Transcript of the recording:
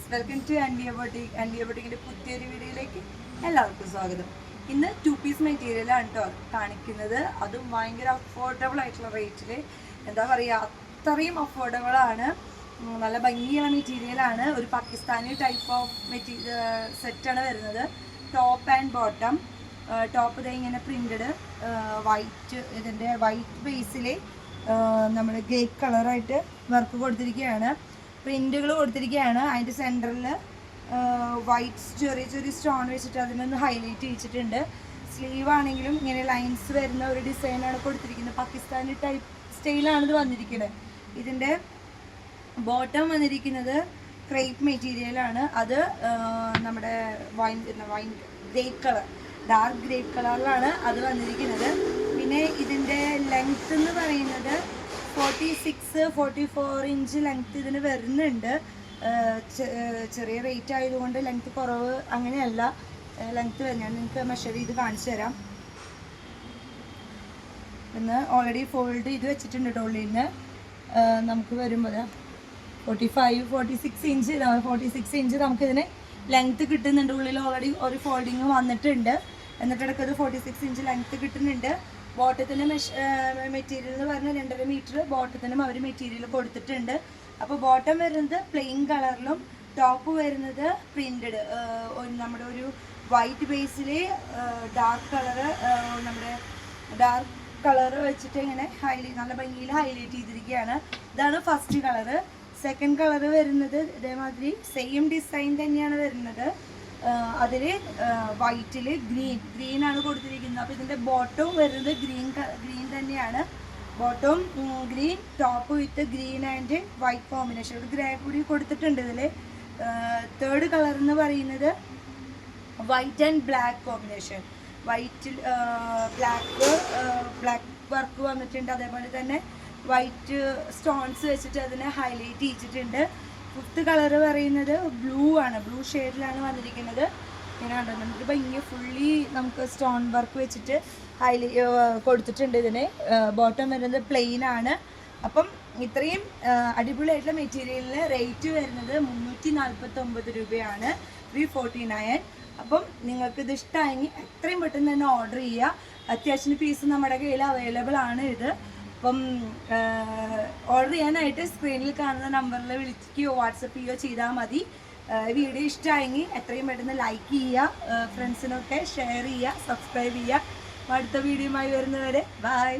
Friends, welcome to Andiya boutique. Andiya ബൊട്ടിക്കിൻ്റെ പുതിയൊരു വീഡിയോയിലേക്ക് എല്ലാവർക്കും സ്വാഗതം. ഇന്ന് 2 പീസ് മെറ്റീരിയലാണ് കേട്ടോ കാണിക്കുന്നത്. അതും ഭയങ്കര അഫോർഡബിൾ ആയിട്ടുള്ള റേറ്റിൽ, എന്താ പറയുക, അത്രയും അഫോർഡബിൾ ആണ്. നല്ല ഭംഗിയുള്ള മെറ്റീരിയലാണ്. ഒരു പാകിസ്ഥാനി ടൈപ്പ് ഓഫ് സെറ്റാണ് വരുന്നത്. Top and bottom. ടോപ്പ് ഇതേ ഇങ്ങനെ പ്രിൻറ്റഡ് വൈറ്റ്, ഇതിൻ്റെ വൈറ്റ് ബേസിൽ നമ്മൾ ഗ്രേ കളറായിട്ട് വർക്ക് കൊടുത്തിരിക്കുകയാണ്. പ്രിൻറ്റുകൾ കൊടുത്തിരിക്കുകയാണ്. അതിൻ്റെ സെൻറ്ററിൽ വൈറ്റ് ചെറിയ ചെറിയ സ്റ്റോൺ വെച്ചിട്ട് അതിനൊന്ന് ഹൈലൈറ്റ് ചെയ്യിച്ചിട്ടുണ്ട്. സ്ലീവ് ആണെങ്കിലും ഇങ്ങനെ ലൈൻസ് വരുന്ന ഒരു ഡിസൈനാണ് കൊടുത്തിരിക്കുന്നത്. പാകിസ്ഥാനി ടൈപ്പ് സ്റ്റൈലാണ് ഇത് വന്നിരിക്കുന്നത്. ഇതിൻ്റെ ബോട്ടം വന്നിരിക്കുന്നത് ക്രേപ്പ് മെറ്റീരിയലാണ്. അത് നമ്മുടെ wine grey colour, dark grey കളറിലാണ് അത് വന്നിരിക്കുന്നത്. പിന്നെ ഇതിൻ്റെ ലെങ്ത്ത് എന്ന് പറയുന്നത് 46-44 ഇഞ്ച് ലെങ്ത്ത് ഇതിന് വരുന്നുണ്ട്. ചെറിയ റേറ്റ് ആയതുകൊണ്ട് ലെങ്ത്ത് കുറവ് അങ്ങനെയല്ല ലെങ്ത്ത് വരുന്നത്. ഞാൻ നിങ്ങൾക്ക് മെഷർ ചെയ്ത് കാണിച്ചു തരാം. ഇന്ന് ഓൾറെഡി ഫോൾഡ് ചെയ്ത് വെച്ചിട്ടുണ്ട് ഡോളിന്. നമുക്ക് വരുമ്പോൾ 45-46 ഇഞ്ച് 46 ഇഞ്ച് നമുക്കിതിന് ലെങ്ത്ത് കിട്ടുന്നുണ്ട്. ഉള്ളിൽ ഓൾറെഡി ഒരു ഫോൾഡിങ് വന്നിട്ടുണ്ട്. എന്നിട്ടിടയ്ക്ക് 46 ഇഞ്ച് ലെങ്ത്ത് കിട്ടുന്നുണ്ട്. ബോട്ടത്തിൻ്റെ മെറ്റീരിയൽ എന്ന് പറഞ്ഞാൽ 2.5 മീറ്റർ ബോട്ടത്തിനും അവർ മെറ്റീരിയൽ കൊടുത്തിട്ടുണ്ട്. അപ്പോൾ ബോട്ടം വരുന്നത് പ്ലെയിൻ കളറിലും ടോപ്പ് വരുന്നത് പ്രിൻറ്റഡ്, നമ്മുടെ ഒരു വൈറ്റ് ബേസിൽ ഡാർക്ക് കളറ്, നമ്മുടെ ഡാർക്ക് കളറ് വെച്ചിട്ട് ഇങ്ങനെ നല്ല ഭംഗിയിൽ ഹൈലൈറ്റ് ചെയ്തിരിക്കുകയാണ്. ഇതാണ് ഫസ്റ്റ് കളറ്. സെക്കൻഡ് കളറ് വരുന്നത് ഇതേമാതിരി സെയിം ഡിസൈൻ തന്നെയാണ് വരുന്നത്. അതിൽ വൈറ്റിൽ ഗ്രീനാണ് കൊടുത്തിരിക്കുന്നത്. അപ്പോൾ ഇതിൻ്റെ ബോട്ടവും വരുന്നത് ഗ്രീൻ തന്നെയാണ്. ബോട്ടവും green, top with green and white combination. ഒരു ഗ്രേ കൂടി കൊടുത്തിട്ടുണ്ട് ഇതിൽ. തേർഡ് കളർ എന്ന് പറയുന്നത് വൈറ്റ് ആൻഡ് ബ്ലാക്ക് കോമ്പിനേഷൻ. വൈറ്റിൽ ബ്ലാക്ക് വർക്ക് വന്നിട്ടുണ്ട്. അതേപോലെ തന്നെ വൈറ്റ് സ്റ്റോൺസ് വെച്ചിട്ട് അതിനെ ഹൈലൈറ്റ് ചെയ്തിട്ടുണ്ട്. ഫിഫ്ത്ത് കളറ് പറയുന്നത് ബ്ലൂ ആണ്. ബ്ലൂ ഷെയ്ഡിലാണ് വന്നിരിക്കുന്നത്. ഇങ്ങനെ കണ്ടോ, നമുക്ക് ഭംഗി ഫുള്ളി നമുക്ക് സ്റ്റോൺ വർക്ക് വെച്ചിട്ട് കൊടുത്തിട്ടുണ്ട് ഇതിന്. ബോട്ടം വരുന്നത് പ്ലെയിൻ ആണ്. അപ്പം ഇത്രയും അടിപൊളിയായിട്ടുള്ള മെറ്റീരിയലിന് റേറ്റ് വരുന്നത് 349 രൂപയാണ്, 349. അപ്പം നിങ്ങൾക്കിത് ഇഷ്ടമായെങ്കിൽ എത്രയും പെട്ടെന്ന് തന്നെ ഓർഡർ ചെയ്യുക. അത്യാവശ്യം പീസ് നമ്മുടെ കയ്യിൽ അവൈലബിൾ ആണ് ഇത്. അപ്പം ഓർഡർ ചെയ്യാനായിട്ട് സ്ക്രീനിൽ കാണുന്ന നമ്പറിൽ വിളിക്കുകയോ വാട്സപ്പ് ചെയ്യുകയോ ചെയ്താൽ മതി. വീഡിയോ ഇഷ്ടമായെങ്കിൽ എത്രയും പെട്ടെന്ന് ലൈക്ക് ചെയ്യുക, ഫ്രണ്ട്സിനൊക്കെ ഷെയർ ചെയ്യുക, സബ്സ്ക്രൈബ് ചെയ്യുക. അടുത്ത വീഡിയോയുമായി വരുന്നവരെ ബൈ.